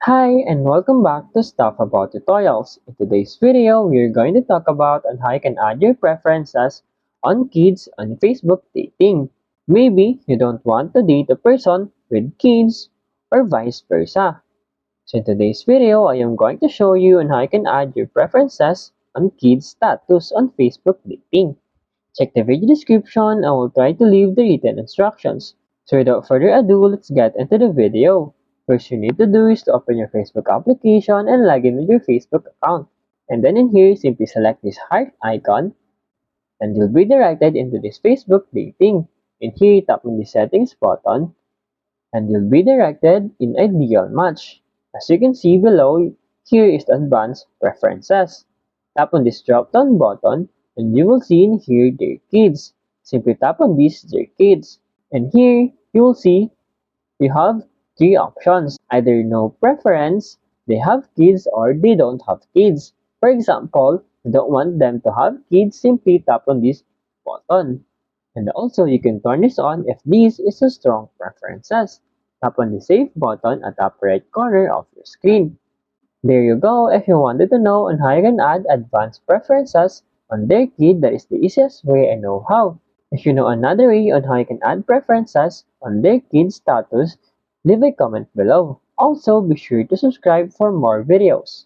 Hi and welcome back to Stuff About Tutorials. In today's video, we're going to talk about on how you can add your preferences on kids on Facebook dating. Maybe you don't want to date a person with kids or vice versa. So in today's video, I am going to show you on how you can add your preferences on kids status on Facebook dating. Check the video description. I will try to leave the written instructions. So without further ado, let's get into the video. First you need to do is to open your Facebook application and log in with your Facebook account. And then in here, simply select this heart icon and you'll be directed into this Facebook dating. In here, tap on the settings button and you'll be directed in ideal match. As you can see below, here is the advanced preferences. Tap on this drop down button and you will see in here their kids. Simply tap on this their kids. And here you will see you have three options. Either no preference, they have kids or they don't have kids. For example, you don't want them to have kids, simply tap on this button. And also you can turn this on if this is a strong preferences. Tap on the save button at the upper right corner of your screen. There you go. If you wanted to know on how you can add advanced preferences on their kid, that is the easiest way I know how. If you know another way on how you can add preferences on their kid's status, leave a comment below. Also, be sure to subscribe for more videos.